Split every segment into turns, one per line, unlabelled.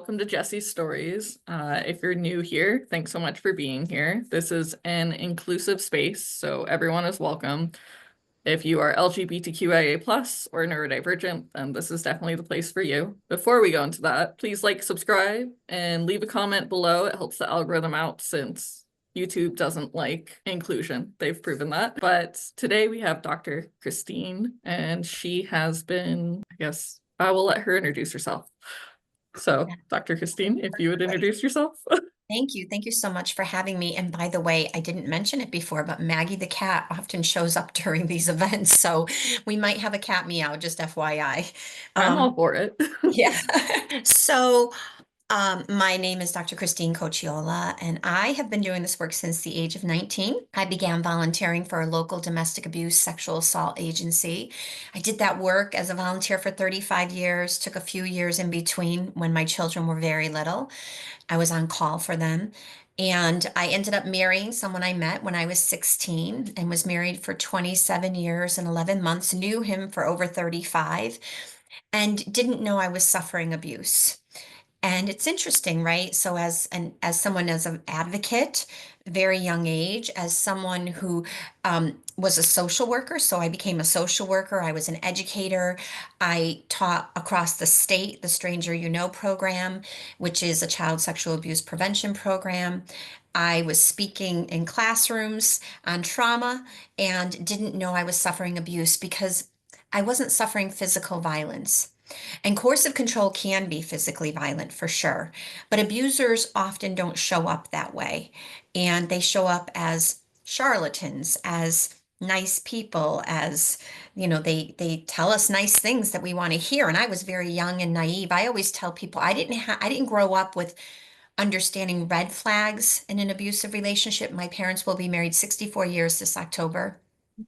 welcome to Jessistories. If you're new here, thanks so much for being here. This is an inclusive space, so everyone is welcome. If you are LGBTQIA+ or neurodivergent, then this is definitely the place for you. Before we go into that, please like, subscribe, and leave a comment below. It helps the algorithm out since YouTube doesn't like inclusion. They've proven that. But today we have Dr. Christine, and she has been, I guess, I will let her introduce herself. So, Dr. Christine, if you would introduce yourself.
Thank you. Thank you so much for having me. And by the way, I didn't mention it before, but Maggie the cat often shows up during these events. So we might have a cat meow, just FYI.
I'm all for it.
Yeah. So my name is Dr. Christine Coachola, and I have been doing this work since the age of 19. I began volunteering for a local domestic abuse sexual assault agency. I did that work as a volunteer for 35 years, took a few years in between when my children were very little. I was on call for them. And I ended up marrying someone I met when I was 16 and was married for 27 years and 11 months, knew him for over 35, and didn't know I was suffering abuse. And it's interesting, right? So as someone as an advocate, very young age, as someone who was a social worker, so I became a social worker. I was an educator. I taught across the state the Stranger You Know program, which is a child sexual abuse prevention program. I was speaking in classrooms on trauma and didn't know I was suffering abuse because I wasn't suffering physical violence. And coercive control can be physically violent for sure, but abusers often don't show up that way. And they show up as charlatans, as nice people, as, they tell us nice things that we want to hear. And I was very young and naive. I always tell people I didn't grow up with understanding red flags in an abusive relationship. My parents will be married 64 years this October.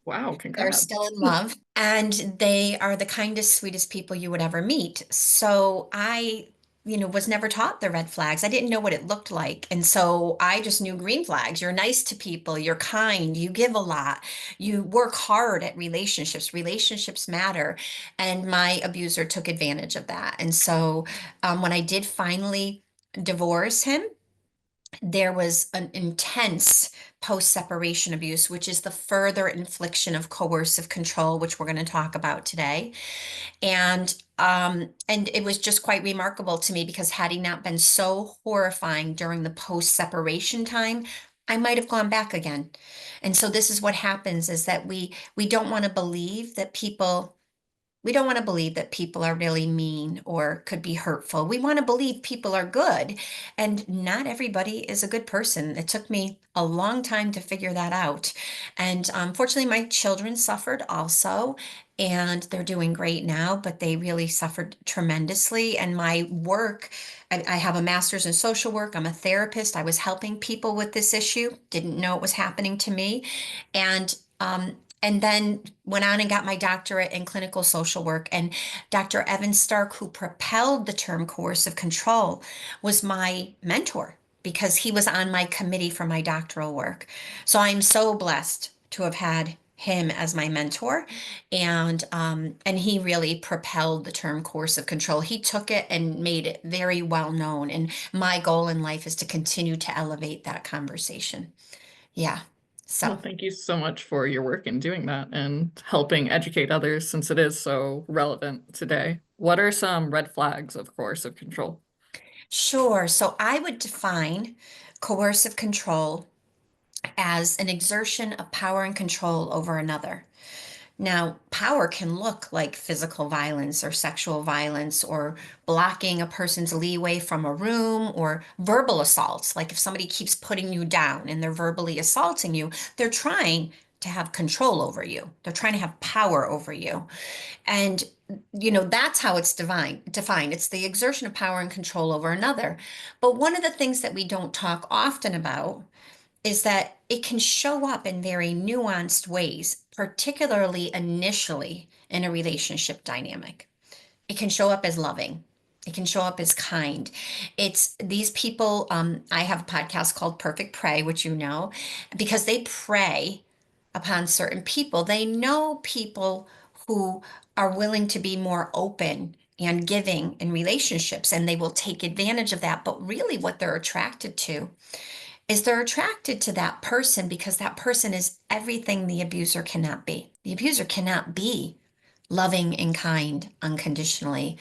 Wow,
They're
congrats.
still in love, and they are the kindest, sweetest people you would ever meet. So I, was never taught the red flags. I didn't know what it looked like. And so I just knew green flags. You're nice to people, you're kind, you give a lot, you work hard at relationships. Relationships matter. And my abuser took advantage of that. And so when I did finally divorce him, there was an intense post-separation abuse, which is the further infliction of coercive control, which we're going to talk about today. And it was just quite remarkable to me because had he not been so horrifying during the post-separation time, I might have gone back again. And so this is what happens is that we don't want to believe that people we don't want to believe that people are really mean or could be hurtful. We want to believe people are good, and not everybody is a good person. It took me a long time to figure that out. And fortunately, my children suffered also, and they're doing great now, but they really suffered tremendously. And my work, I have a master's in social work. I'm a therapist. I was helping people with this issue, didn't know it was happening to me. And and then went on and got my doctorate in clinical social work. And Dr. Evan Stark, who propelled the term coercive control, was my mentor because he was on my committee for my doctoral work. So I'm so blessed to have had him as my mentor, and he really propelled the term coercive control. He took it and made it very well known. And my goal in life is to continue to elevate that conversation. Yeah.
Well,
So.
thank you so much for your work in doing that and helping educate others since it is so relevant today. What are some red flags of coercive control?
Sure. So I would define coercive control as an exertion of power and control over another. Now, power can look like physical violence or sexual violence or blocking a person's leeway from a room or verbal assaults. Like if somebody keeps putting you down and they're verbally assaulting you, they're trying to have control over you. They're trying to have power over you. And that's how it's defined. It's the exertion of power and control over another. But one of the things that we don't talk often about is that it can show up in very nuanced ways, particularly initially in a relationship dynamic. It can show up as loving. It can show up as kind. It's these people, I have a podcast called Perfect Prey, which because they prey upon certain people. They know people who are willing to be more open and giving in relationships, and they will take advantage of that. But really, what they're attracted to is they're attracted to that person because that person is everything the abuser cannot be. The abuser cannot be loving and kind unconditionally.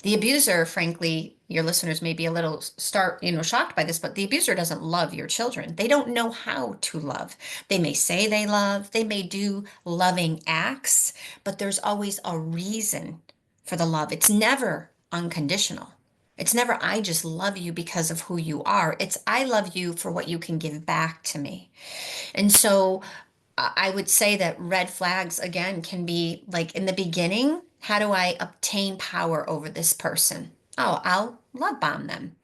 The abuser, frankly, your listeners may be a little shocked by this, but the abuser doesn't love your children. They don't know how to love. They may say they love, they may do loving acts, but there's always a reason for the love. It's never unconditional. It's never, I just love you because of who you are. It's, I love you for what you can give back to me. And so I would say that red flags, again, can be like in the beginning, how do I obtain power over this person? Oh, I'll love bomb them.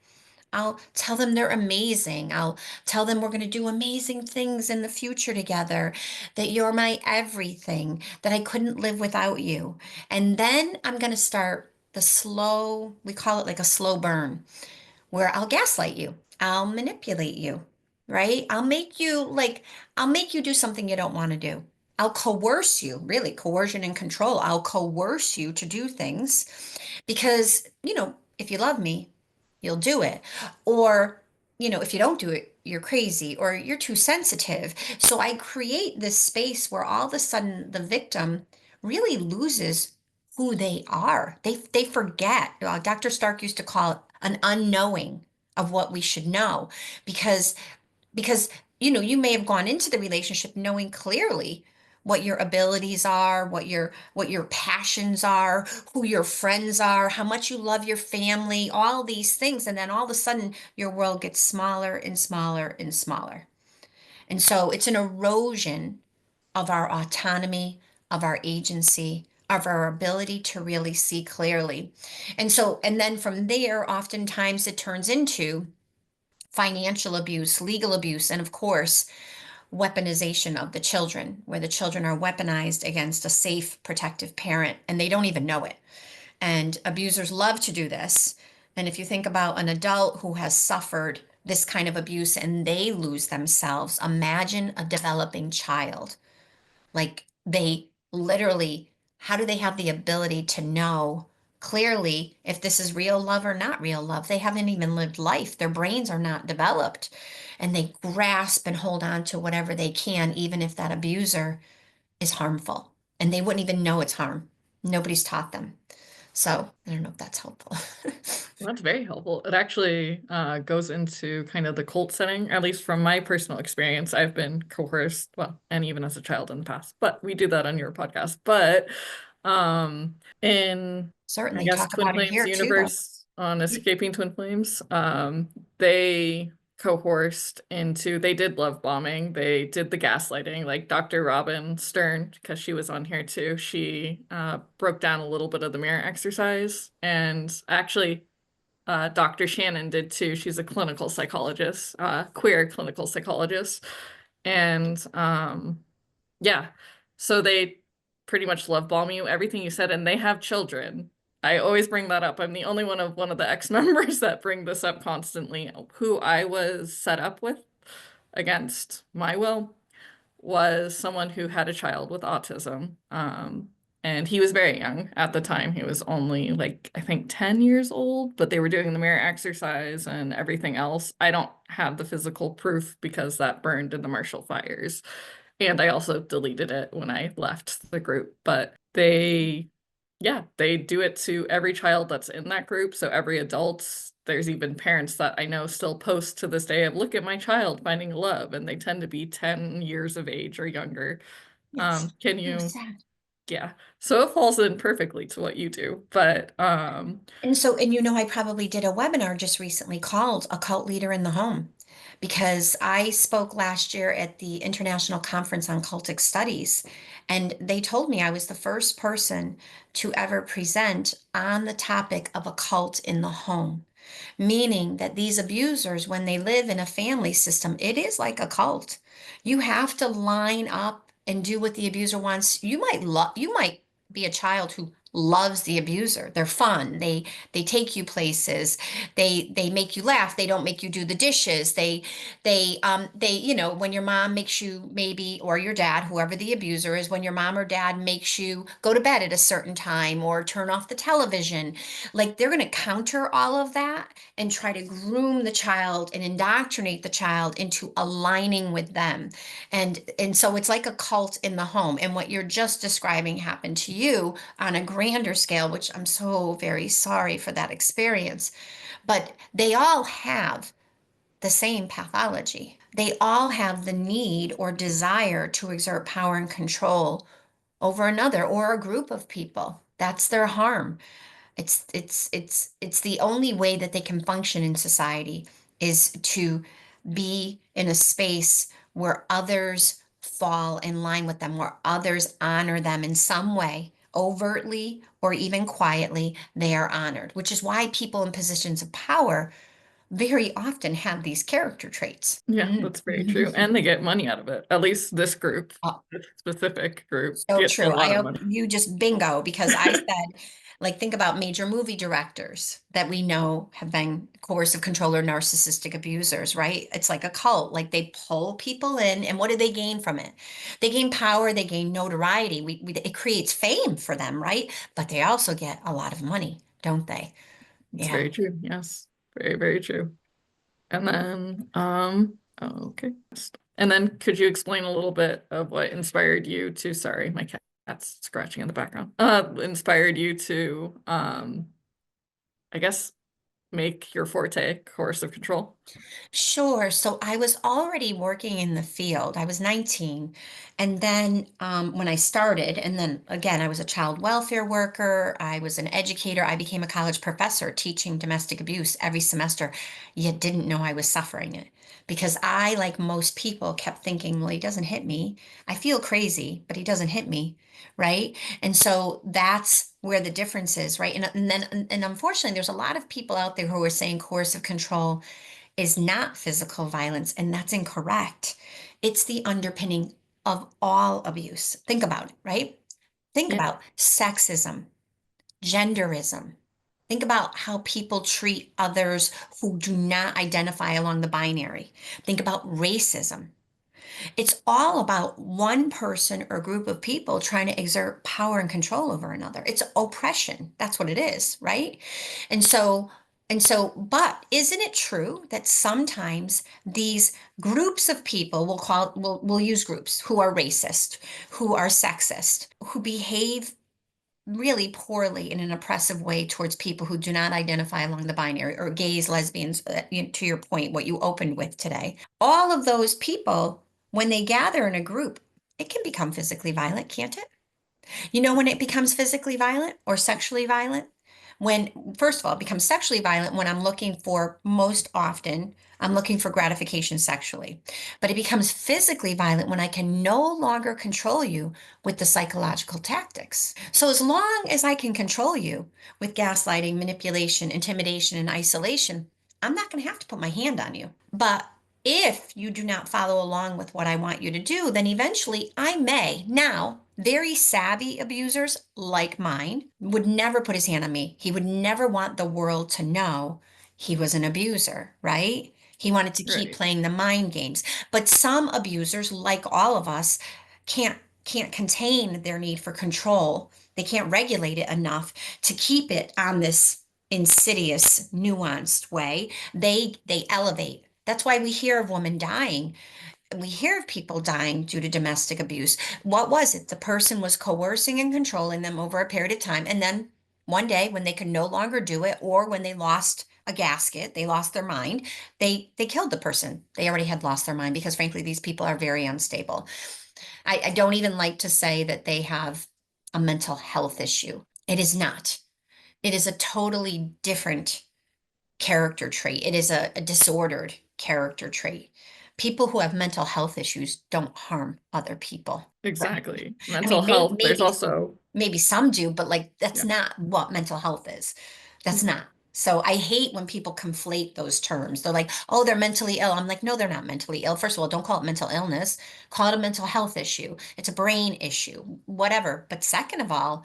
I'll tell them they're amazing. I'll tell them we're going to do amazing things in the future together, that you're my everything, that I couldn't live without you. And then I'm going to start the slow, we call it like a slow burn, where I'll gaslight you. I'll manipulate you, right? I'll make you do something you don't want to do. I'll coerce you, really, coercion and control. I'll coerce you to do things because, if you love me, you'll do it. Or, if you don't do it, you're crazy or you're too sensitive. So I create this space where all of a sudden the victim really loses who they are. They forget. Dr. Stark used to call it an unknowing of what we should know because you may have gone into the relationship knowing clearly what your abilities are, what your passions are, who your friends are, how much you love your family, all these things, and then all of a sudden your world gets smaller and smaller and smaller. And so it's an erosion of our autonomy, of our agency, of our ability to really see clearly. And then from there, oftentimes it turns into financial abuse, legal abuse, and of course, weaponization of the children, where the children are weaponized against a safe, protective parent, and they don't even know it. And abusers love to do this. And if you think about an adult who has suffered this kind of abuse and they lose themselves, imagine a developing child. Like they literally, how do they have the ability to know clearly if this is real love or not real love? They haven't even lived life. Their brains are not developed. And they grasp and hold on to whatever they can, even if that abuser is harmful. And they wouldn't even know it's harm. Nobody's taught them. So I don't know if that's helpful.
That's very helpful. It actually goes into kind of the cult setting, at least from my personal experience. I've been coerced, well, and even as a child in the past, but we do that on your podcast. But in, I
Certainly
guess,
talk
Twin
about it
Flames
here too, though.
universe on Escaping Twin Flames, they coerced into, they did love bombing, they did the gaslighting, like Dr. Robin Stern, because she was on here too. She broke down a little bit of the mirror exercise, and actually Dr. Shannon did too. She's a clinical psychologist, queer clinical psychologist. And yeah, so they pretty much love bomb you, everything you said, and they have children. I always bring that up. I'm the only one of the ex-members that bring this up constantly. Who I was set up with against my will was someone who had a child with autism. And he was very young at the time. He was only like, I think 10 years old, but they were doing the mirror exercise and everything else. I don't have the physical proof because that burned in the Marshall fires. And I also deleted it when I left the group. But yeah, they do it to every child that's in that group. So every adult, there's even parents that I know still post to this day of, look at my child finding love, and they tend to be 10 years of age or younger.
Yes.
Can
So
you,
sad.
yeah. So it falls in perfectly to what you do. But
And I probably did a webinar just recently called A Cult Leader in the Home because I spoke last year at the International Conference on Cultic Studies, and they told me I was the first person to ever present on the topic of a cult in the home, meaning that these abusers, when they live in a family system, it is like a cult. You have to line up and do what the abuser wants. You might be a child who loves the abuser. They're fun. They take you places. They make you laugh. They don't make you do the dishes. When your mom makes you maybe, or your dad, whoever the abuser is, when your mom or dad makes you go to bed at a certain time or turn off the television, like they're going to counter all of that and try to groom the child and indoctrinate the child into aligning with them. And so it's like a cult in the home. And what you're just describing happened to you on a grander scale, which I'm so very sorry for that experience. But they all have the same pathology. They all have the need or desire to exert power and control over another or a group of people. That's their harm. It's the only way that they can function in society is to be in a space where others fall in line with them, where others honor them in some way, overtly or even quietly, they are honored, which is why people in positions of power very often have these character traits.
Yeah,
Mm.
that's very true. And they get money out of it. At least this group, this specific group,
So
gets a
true. I
lot of
hope
money.
you just bingo because I said, like, think about major movie directors that we know have been coercive controller, narcissistic abusers, right? It's like a cult. Like they pull people in, and what do they gain from it? They gain power, they gain notoriety. It creates fame for them, right? But they also get a lot of money, don't they?
It's
Yeah.
very true. Yes. Very, very true. And then, oh, okay. And then could you explain a little bit of what inspired you to, sorry, my cat's scratching in the background, inspired you to, I guess, make your forte coercive control?
Sure. So I was already working in the field. I was 19. And then when I started, and then again, I was a child welfare worker, I was an educator, I became a college professor teaching domestic abuse every semester, yet didn't know I was suffering it. Because I, like most people, kept thinking, well, he doesn't hit me. I feel crazy, but he doesn't hit me. Right. And so that's where the difference is. Right. And unfortunately, there's a lot of people out there who are saying coercive control is not physical violence, and that's incorrect. It's the underpinning of all abuse. Think about it, right? Think
Yeah,
about sexism, genderism. Think about how people treat others who do not identify along the binary. Think about racism. It's all about one person or group of people trying to exert power and control over another. It's oppression. That's what it is, right? And so, but isn't it true that sometimes these groups of people, we'll use groups who are racist, who are sexist, who behave really poorly in an oppressive way towards people who do not identify along the binary or gays, lesbians, to your point, what you opened with today. All of those people, when they gather in a group, it can become physically violent, can't it? You know when it becomes physically violent or sexually violent? When, first of all, it becomes sexually violent when most often, I'm looking for gratification sexually. But it becomes physically violent when I can no longer control you with the psychological tactics. So as long as I can control you with gaslighting, manipulation, intimidation, and isolation, I'm not going to have to put my hand on you. But if you do not follow along with what I want you to do, then eventually I may. Now, very savvy abusers like mine would never put his hand on me. He would never want the world to know he was an abuser, right? He wanted to keep
right.
playing the mind games. But some abusers, like all of us, can't contain their need for control. They can't regulate it enough to keep it on this insidious, nuanced way. They elevate. That's why we hear of women dying. We hear of people dying due to domestic abuse. What was it? The person was coercing and controlling them over a period of time. And then one day when they could no longer do it, or when they lost a gasket, they lost their mind, they killed the person. They already had lost their mind because frankly, these people are very unstable. I don't even like to say that they have a mental health issue. It is not. It is a totally different character trait. It is a disordered character trait. People who have mental health issues don't harm other people. Right.
Exactly.
I
Mental
mean,
health, there's also,
maybe some do, but like that's
yeah.
not what mental health is. That's not. So I hate when people conflate those terms. They're like, oh, they're mentally ill. I'm like, no, they're not mentally ill. First of all, don't call it mental illness. Call it a mental health issue. It's a brain issue, whatever. But second of all,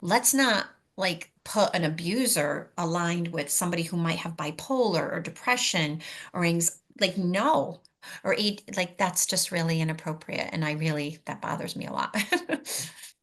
like put an abuser aligned with somebody who might have bipolar or depression or like no, like that's just really inappropriate. And that bothers me a lot.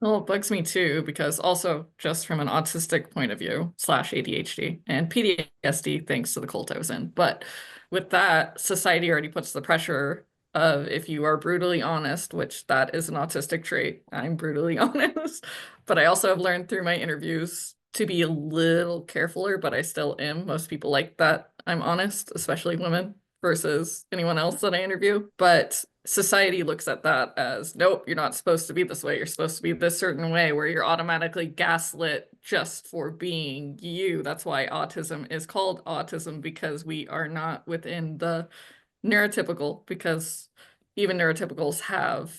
Well, it bugs me too, because also just from an autistic point of view, slash ADHD and PTSD, thanks to the cult I was in. But with that, society already puts the pressure of if you are brutally honest, which that is an autistic trait, I'm brutally honest. But I also have learned through my interviews to be a little carefuler, but I still am. Most people like that I'm honest, especially women versus anyone else that I interview. But society looks at that as, nope, you're not supposed to be this way. You're supposed to be this certain way, where you're automatically gaslit just for being you. That's why autism is called autism, because we are not within the neurotypical, because even neurotypicals have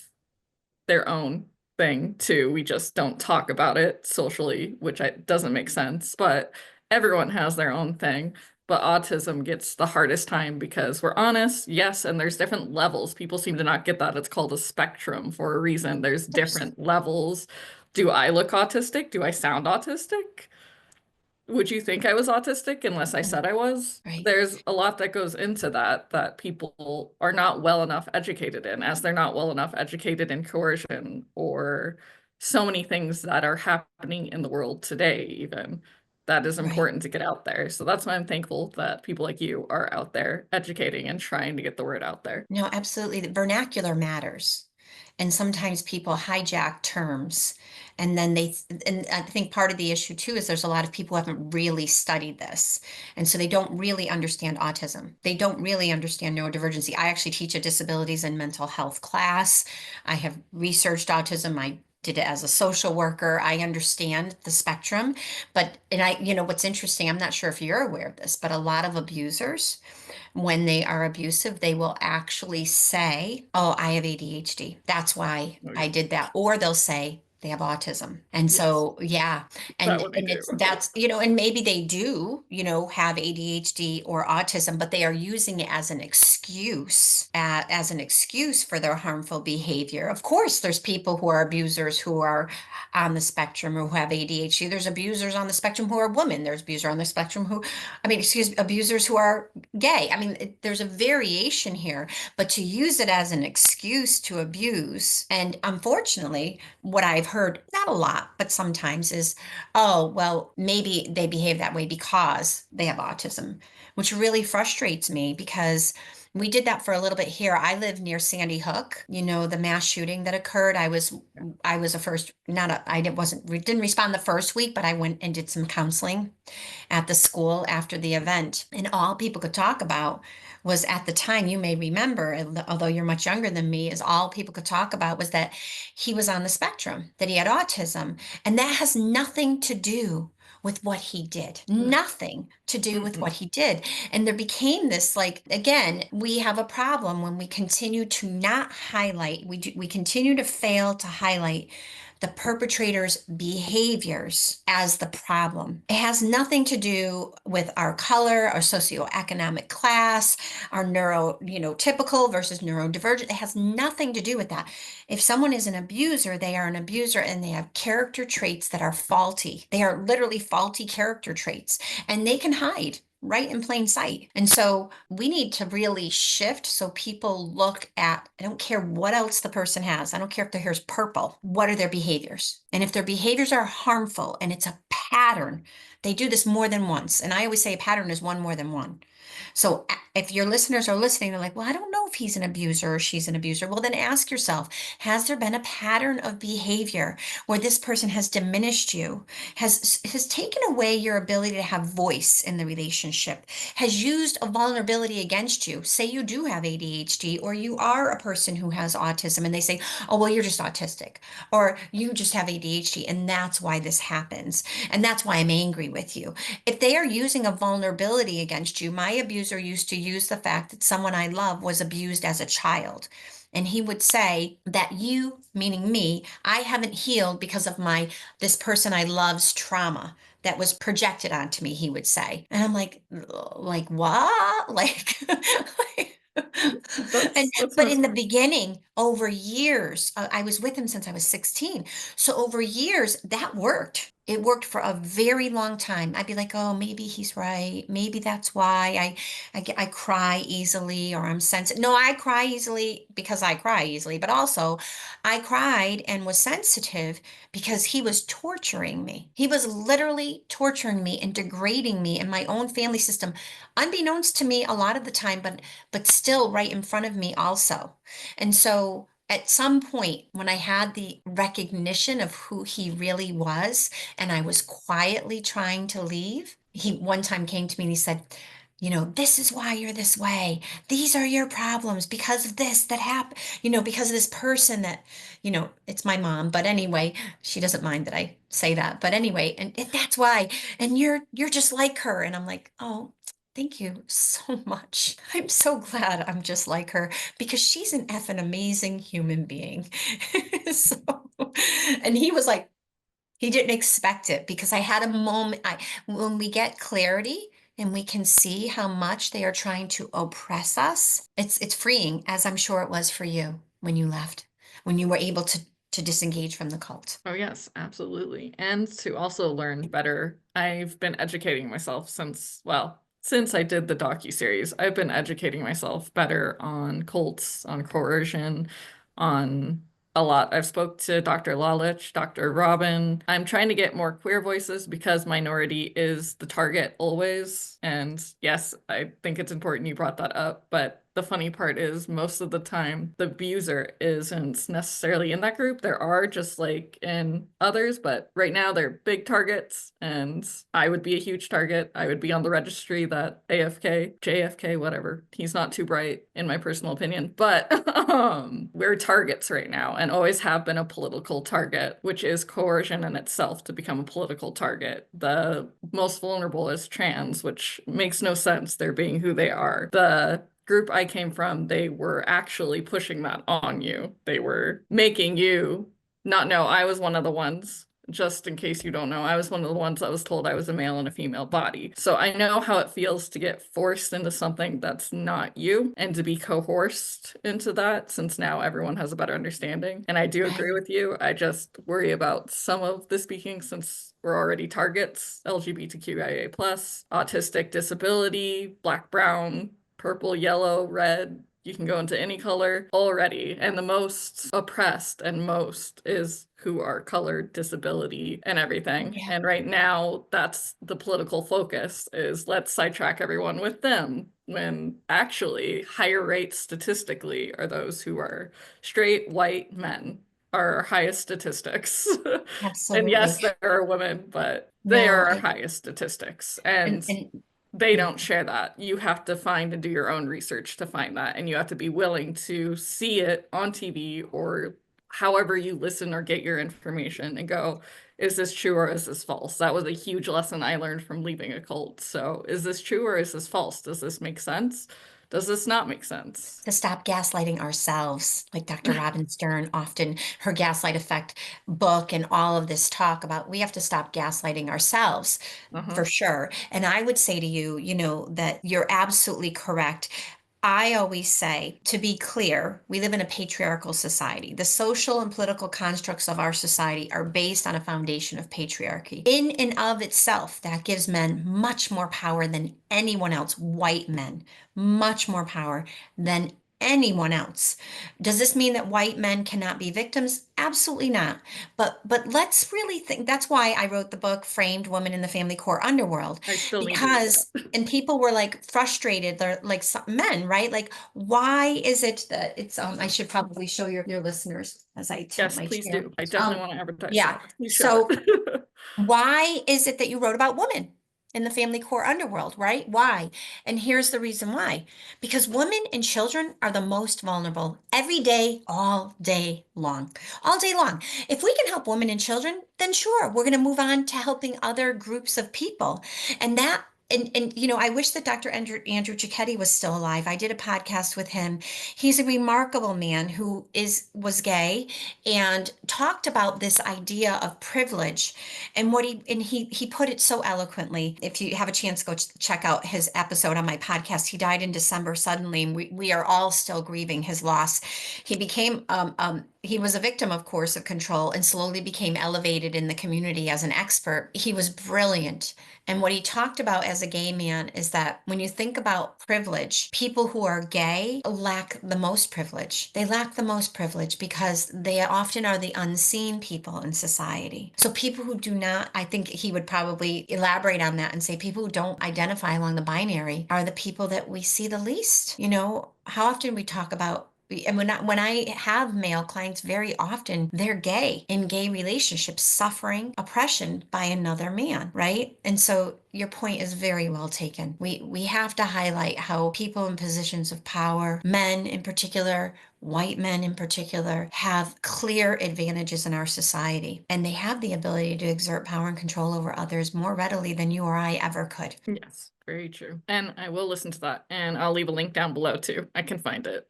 their own thing too. We just don't talk about it socially, which doesn't make sense, but everyone has their own thing. But autism gets the hardest time because we're honest, yes, and there's different levels. People seem to not get that. It's called a spectrum for a reason. There's
There's,
different levels. Do I look autistic? Do I sound autistic? Would you think I was autistic unless I said I was?
right,
There's a lot that goes into that that people are not well enough educated in, as they're not well enough educated in coercion or so many things that are happening in the world today, even that is
right.
important to get out there. So that's why I'm thankful that people like you are out there educating and trying to get the word out there.
No, absolutely. The vernacular matters. And sometimes people hijack terms. And then and I think part of the issue too is there's a lot of people who haven't really studied this. And so they don't really understand autism. They don't really understand neurodivergency. I actually teach a disabilities and mental health class. I have researched autism. I did it as a social worker. I understand the spectrum. What's interesting, I'm not sure if you're aware of this, but a lot of abusers, when they are abusive, they will actually say, "Oh, I have ADHD. That's why
Oh,
I
yeah.
did that." Or they'll say they have autism. And
Yes,
so, yeah.
that
And
would they
and
do.
it's that's, and maybe they do, have ADHD or autism, but they are using it as an excuse for their harmful behavior. Of course, there's people who are abusers who are on the spectrum or who have ADHD. There's abusers on the spectrum who are women. There's abusers on the spectrum abusers who are gay. I mean, there's a variation here, but to use it as an excuse to abuse, and unfortunately, what I've heard, not a lot, but sometimes is, oh, well, maybe they behave that way because they have autism, which really frustrates me because we did that for a little bit here. I live near Sandy Hook, the mass shooting that occurred. I was a first, not a, I didn't respond the first week, but I went and did some counseling at the school after the event. And all people could talk about was, at the time, you may remember, although you're much younger than me, is all people could talk about was that he was on the spectrum, that he had autism. And that has nothing to do with what he did, nothing to do with what
Mm-mm.
he did. And there became this, like, again, we have a problem when we continue to not highlight, we continue to fail to highlight the perpetrator's behaviors as the problem. It has nothing to do with our color, our socioeconomic class, our neurotypical versus neurodivergent. It has nothing to do with that. If someone is an abuser, they are an abuser and they have character traits that are faulty. They are literally faulty character traits, and they can hide right in plain sight. And so we need to really shift so people look at, I don't care what else the person has. I don't care if their hair's purple. What are their behaviors? And if their behaviors are harmful and it's a pattern, they do this more than once. And I always say a pattern is one more than one. So if your listeners are listening, they're like, well, I don't know if he's an abuser or she's an abuser. Well, then ask yourself, has there been a pattern of behavior where this person has diminished you, has taken away your ability to have voice in the relationship, has used a vulnerability against you? Say you do have ADHD or you are a person who has autism and they say, oh, well, you're just autistic or you just have ADHD and that's why this happens. And that's why I'm angry with you. If they are using a vulnerability against you, my abuser used to use the fact that someone I love was abused as a child. And he would say that you, meaning me, I haven't healed because of this person I love's trauma that was projected onto me, he would say. And I'm like what? And
That's
but
messed
in the
up.
beginning, over years, I was with him since I was 16. So over years, that worked. It worked for a very long time. I'd be like, oh, maybe he's right. Maybe that's why I cry easily or I'm sensitive. No, I cry easily because I cry easily, but also I cried and was sensitive because he was torturing me. He was literally torturing me and degrading me in my own family system, unbeknownst to me a lot of the time, but still right in front of me also. And so at some point when I had the recognition of who he really was, and I was quietly trying to leave, he one time came to me and he said, this is why you're this way. These are your problems because of this that happened, because of this person that, it's my mom. But anyway, she doesn't mind that I say that. But anyway, and that's why. And you're just like her. And I'm like, oh, thank you so much. I'm so glad I'm just like her because she's an effing amazing human being. So, and he was like, he didn't expect it because I had a moment. When we get clarity and we can see how much they are trying to oppress us, it's freeing, as I'm sure it was for you when you left, when you were able to disengage from the cult.
Oh, yes, absolutely. And to also learn better, I've been educating myself since I did the docu-series. I've been educating myself better on cults, on coercion, on a lot. I've spoke to Dr. Lalich, Dr. Robin. I'm trying to get more queer voices because minority is the target always. And yes, I think it's important you brought that up, but the funny part is most of the time the abuser isn't necessarily in that group. There are just like in others, but right now they're big targets and I would be a huge target. I would be on the registry that AFK, JFK, whatever. He's not too bright in my personal opinion, but we're targets right now and always have been a political target, which is coercion in itself to become a political target. The most vulnerable is trans, which makes no sense. They're being who they are. The group I came from, they were actually pushing that on you. They were making you not know. I was one of the ones, just in case you don't know, I was one of the ones that was told I was a male in a female body. So I know how it feels to get forced into something that's not you and to be coerced into that, since now everyone has a better understanding. And I do agree
Right.
with you. I just worry about some of the speaking since we're already targets, LGBTQIA+, autistic disability, black, brown, purple, yellow, red. You can go into any color already. And the most oppressed and most is who are colored, disability, and everything.
Yeah.
And right now, that's the political focus is let's sidetrack everyone with them. When actually higher rates statistically are those who are straight white men are our highest statistics. And
Absolutely.
yes, there are women, but they
No,
are our highest statistics. And
and
they
yeah.
don't share that. You have to find and do your own research to find that. And you have to be willing to see it on TV or however you listen or get your information and go, is this true or is this false? That was a huge lesson I learned from leaving a cult. So, is this true or is this false? Does this make sense? Does this not make sense?
To stop gaslighting ourselves, like Dr. Robin Stern, often her Gaslight Effect book and all of this talk about we have to stop gaslighting ourselves
Uh-huh.
for sure. And I would say to you, that you're absolutely correct. I always say, to be clear, we live in a patriarchal society. The social and political constructs of our society are based on a foundation of patriarchy. In and of itself, that gives men much more power than anyone else, white men, much more power than anyone else. Does this mean that white men cannot be victims? Absolutely not. But let's really think. That's why I wrote the book Framed Woman in the Family Core Underworld,
I still need to read
because
that.
and people were like frustrated. They're like some men, right? Like, why is it that it's I should probably show your listeners as I tilt
Yes,
my
please
chair.
do. I definitely want to advertise
Yeah.
that. Please show
So
it.
why is it that you wrote about women in the family core underworld, right? Why? And here's the reason why. Because women and children are the most vulnerable every day, all day long. All day long. If we can help women and children, then sure, we're going to move on to helping other groups of people. And that And you know, I wish that Dr. Andrew Cicchetti was still alive. I did a podcast with him. He's a remarkable man who was gay and talked about this idea of privilege and he put it so eloquently. If you have a chance, go check out his episode on my podcast. He died in December suddenly, and we are all still grieving his loss. He was a victim of coercive control and slowly became elevated in the community as an expert. He was brilliant. And what he talked about as a gay man is that when you think about privilege, people who are gay lack the most privilege. They lack the most privilege because they often are the unseen people in society. So people who do not, I think he would probably elaborate on that and say people who don't identify along the binary are the people that we see the least. You know, how often we talk about and when I have male clients, very often they're gay in gay relationships, suffering oppression by another man, right? And so your point is very well taken. We have to highlight how people in positions of power, men in particular, white men in particular, have clear advantages in our society, and they have the ability to exert power and control over others more readily than you or I ever could.
Yes, very true. And I will listen to that, and I'll leave a link down below too. I can find it.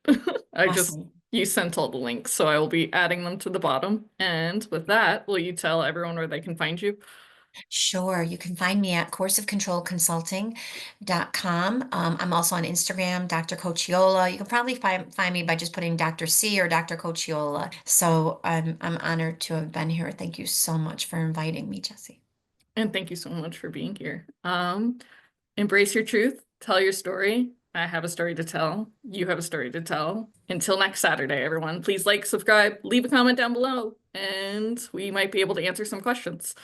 Awesome.
You sent all the links, so I will be adding them to the bottom. And with that, will you tell everyone where they can find you?
Sure. You can find me at coercivecontrolconsulting.com. I'm also on Instagram, Dr. Coachiola. You can probably find me by just putting Dr. C or Dr. Coachiola. So I'm honored to have been here. Thank you so much for inviting me, Jessi.
And thank you so much for being here. Embrace your truth, tell your story. I have a story to tell. You have a story to tell. Until next Saturday, everyone, please like, subscribe, leave a comment down below, and we might be able to answer some questions.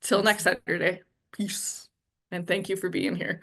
Till next
Awesome.
Saturday. Peace. And thank you for being here.